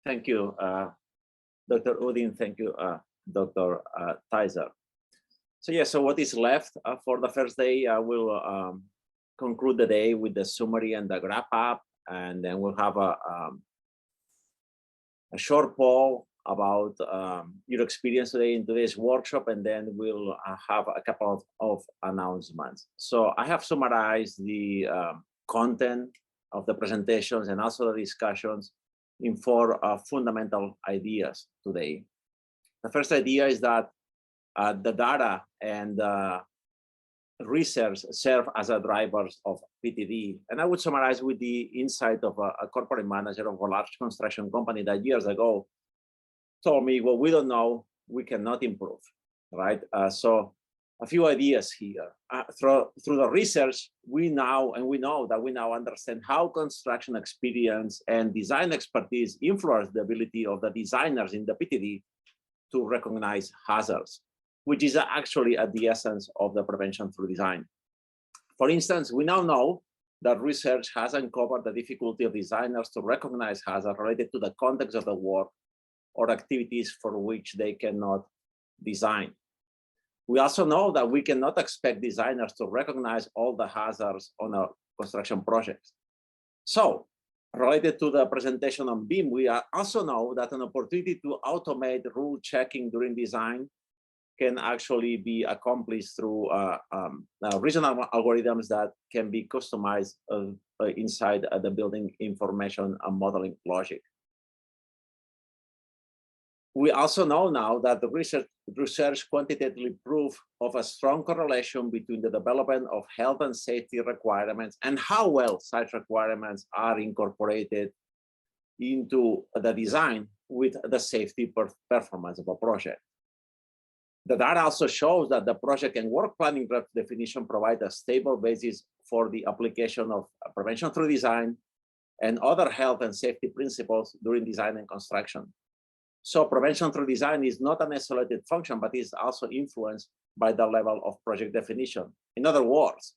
Thank you, Dr. Udin. Thank you, Dr. Tizer. So yeah, so what is left for the first day? I will conclude the day with the summary and the wrap up, and then we'll have a short poll about your experience today in today's workshop, and then we'll have a couple of announcements. So I have summarized the content of the presentations and also the discussions in 4 fundamental ideas today. The first idea is that the data and research serve as a drivers of PtD. And I would summarize with the insight of a corporate manager of a large construction company that years ago told me, well, we don't know, we cannot improve, right? So a few ideas here. Through the research, we know that we now understand how construction experience and design expertise influence the ability of the designers in the PtD to recognize hazards, which is actually at the essence of the prevention through design. For instance, we now know that research has uncovered the difficulty of designers to recognize hazards related to the context of the work or activities for which they cannot design. We also know that we cannot expect designers to recognize all the hazards on a construction project. So, related to the presentation on BIM, we also know that an opportunity to automate rule checking during design can actually be accomplished through regional algorithms that can be customized inside the building information and modeling logic. We also know now that the research quantitatively proof of a strong correlation between the development of health and safety requirements and how well such requirements are incorporated into the design with the safety performance of a project. The data also shows that the project and work planning definition provide a stable basis for the application of prevention through design and other health and safety principles during design and construction. So prevention through design is not an isolated function, but is also influenced by the level of project definition. In other words,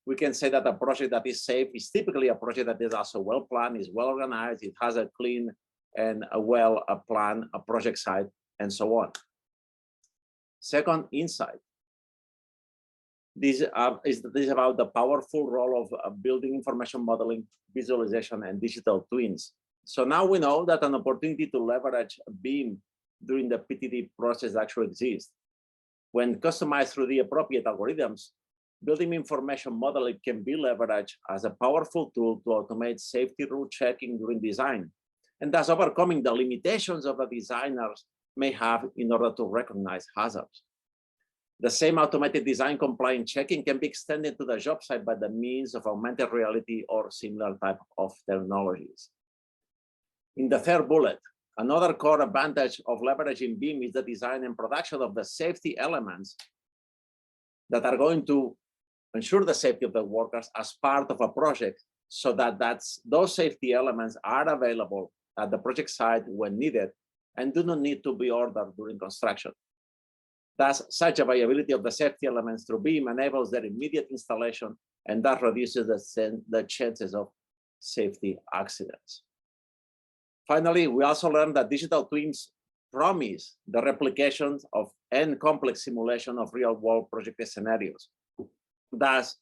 we can say that a project that is safe is typically a project that is also well planned, is well organized, it has a clean and a well planned project site, and so on. Second insight. This is about the powerful role of building information modeling, visualization, and digital twins. So now we know that an opportunity to leverage BIM during the PtD process actually exists. When customized through the appropriate algorithms, building information modeling can be leveraged as a powerful tool to automate safety rule checking during design, and thus overcoming the limitations of the designers may have in order to recognize hazards. The same automated design compliant checking can be extended to the job site by the means of augmented reality or similar type of technologies. In the third bullet, another core advantage of leveraging BIM is the design and production of the safety elements that are going to ensure the safety of the workers as part of a project, so that those safety elements are available at the project site when needed and do not need to be ordered during construction. Thus, such availability of the safety elements through BIM enables their immediate installation and that reduces the chances of safety accidents. Finally, we also learned that digital twins promise the replications of and complex simulation of real-world project scenarios. Thus,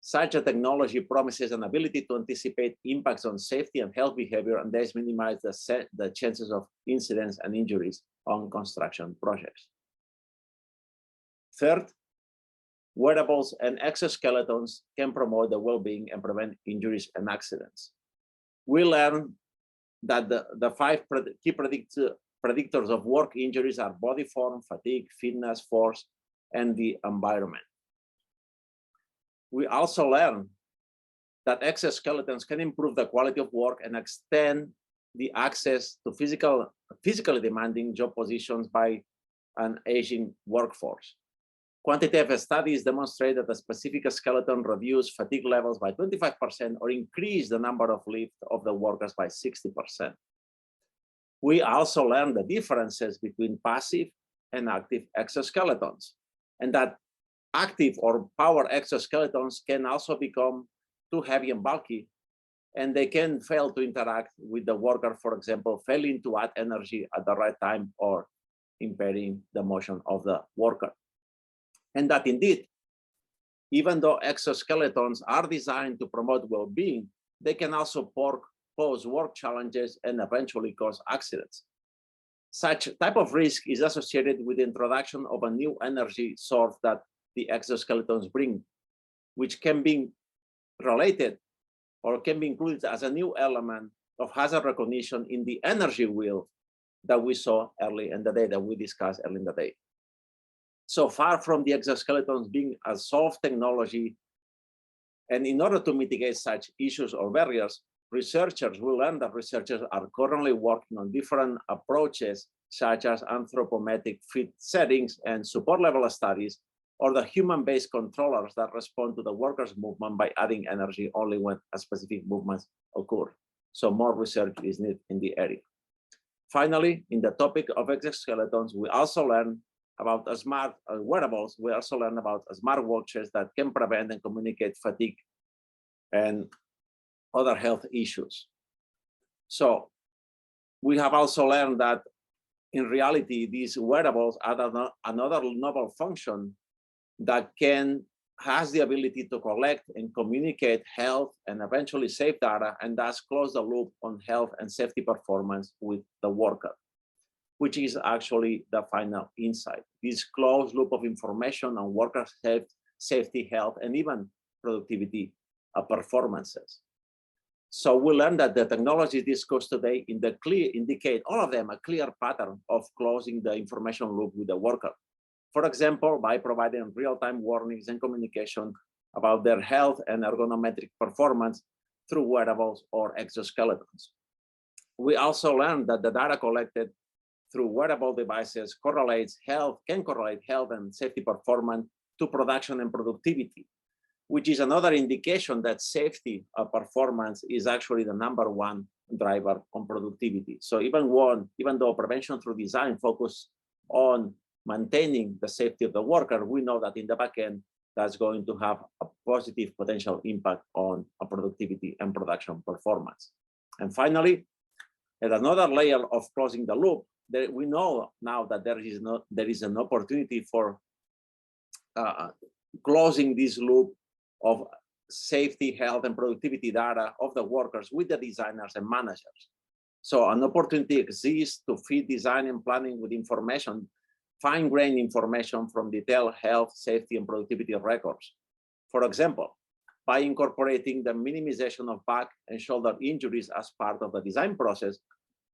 such a technology promises an ability to anticipate impacts on safety and health behavior and thus minimize the chances of incidents and injuries on construction projects. Third, wearables and exoskeletons can promote the well-being and prevent injuries and accidents. We learned that the 5 key predictors of work injuries are body form, fatigue, fitness, force, and the environment. We also learned that exoskeletons can improve the quality of work and extend the access to physically demanding job positions by an aging workforce. Quantitative studies demonstrate that a specific skeleton reduce fatigue levels by 25% or increase the number of lift of the workers by 60%. We also learned the differences between passive and active exoskeletons, and that active or power exoskeletons can also become too heavy and bulky and they can fail to interact with the worker, for example, failing to add energy at the right time or impairing the motion of the worker. And that indeed, even though exoskeletons are designed to promote well-being, they can also pose work challenges and eventually cause accidents. Such type of risk is associated with the introduction of a new energy source that the exoskeletons bring, which can be related or can be included as a new element of hazard recognition in the energy wheel that we saw early in the day, that we discussed early in the day. So far from the exoskeletons being a solved technology, and in order to mitigate such issues or barriers, researchers will learn that researchers are currently working on different approaches, such as anthropometric fit settings and support level studies, or the human-based controllers that respond to the worker's movement by adding energy only when a specific movements occur. So more research is needed in the area. Finally, in the topic of exoskeletons, we also learn about smart wearables. We also learn about smart watches that can prevent and communicate fatigue and other health issues. So we have also learned that in reality, these wearables add another novel function that has the ability to collect and communicate health and eventually save data, and thus close the loop on health and safety performance with the worker, which is actually the final insight. This closed loop of information on worker safety, health, and even productivity performances. So we learned that the technologies discussed today indicate, all of them, a clear pattern of closing the information loop with the worker. For example, by providing real-time warnings and communication about their health and ergonometric performance through wearables or exoskeletons. We also learned that the data collected through wearable devices can correlate health and safety performance to production and productivity, which is another indication that safety performance is actually the #1 driver on productivity. So even though prevention through design focus on maintaining the safety of the worker, we know that in the back end, that's going to have a positive potential impact on productivity and production performance. And finally, at another layer of closing the loop, we know now that there is an opportunity for closing this loop of safety, health, and productivity data of the workers with the designers and managers. So an opportunity exists to feed design and planning with information, fine-grained information from detailed health, safety, and productivity records. For example, by incorporating the minimization of back and shoulder injuries as part of the design process,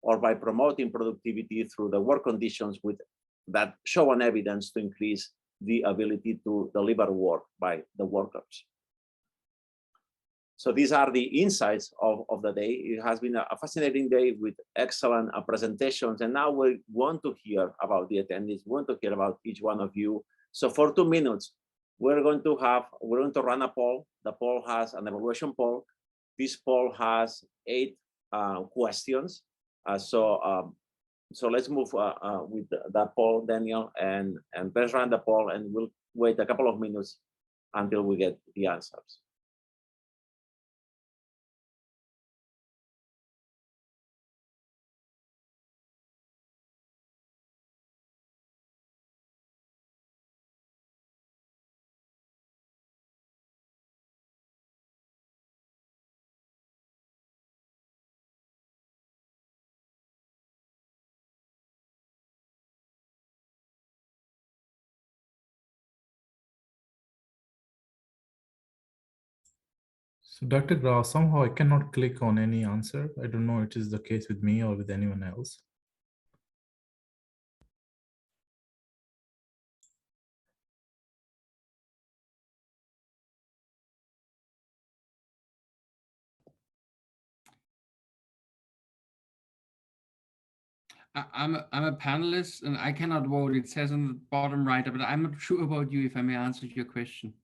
or by promoting productivity through the work conditions that show an evidence to increase the ability to deliver work by the workers. So these are the insights of the day. It has been a fascinating day with excellent presentations. And now we want to hear about the attendees, we want to hear about each one of you. So for 2 minutes, we're going to run a poll. The poll has an evaluation poll. This poll has 8 questions. So let's move with that poll, Daniel, and let's run the poll, and we'll wait a couple of minutes until we get the answers. So Dr. Grau, somehow I cannot click on any answer. I don't know if it is the case with me or with anyone else. I'm a panelist and I cannot vote. It says on the bottom right, but I'm not sure about you, if I may answer your question.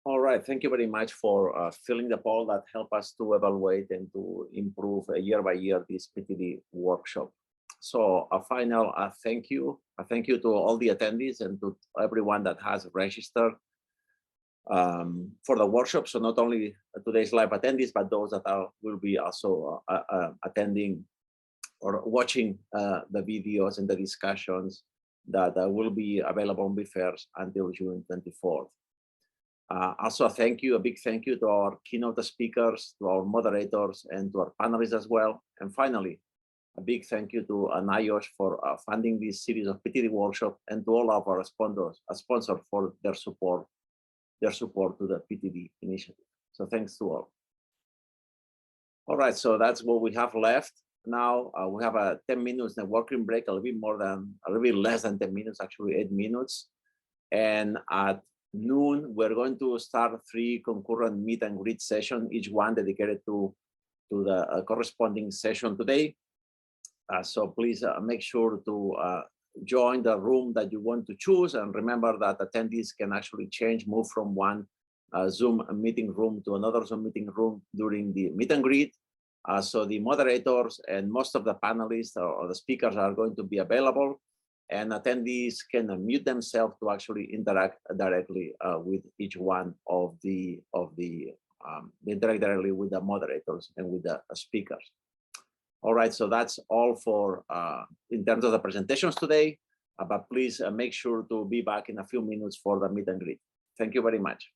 All right, thank you very much for filling the poll that help us to evaluate and to improve year by year this PtD workshop. So a final thank you. A thank you to all the attendees and to everyone that has registered for the workshop. So not only today's live attendees, but those that will be also attending or watching the videos and the discussions that will be available on BFairs until June 24th. Also, a big thank you to our keynote speakers, to our moderators, and to our panelists as well. And finally, a big thank you to NIOSH for funding this series of PtD workshop, and to all of our sponsors for their support to the PtD initiative. So thanks to all. All right, so that's what we have left. Now we have a 10 minutes networking break, a little bit less than 10 minutes, actually 8 minutes. And at noon, we're going to start 3 concurrent meet and greet sessions, each one dedicated to the corresponding session today. So please make sure to join the room that you want to choose, and remember that attendees can actually move from one Zoom meeting room to another Zoom meeting room during the meet and greet. So the moderators and most of the panelists or the speakers are going to be available, and attendees can mute themselves to actually interact directly with each one of the interact directly with the moderators and with the speakers. All right, so that's all for in terms of the presentations today, but please make sure to be back in a few minutes for the meet and greet. Thank you very much.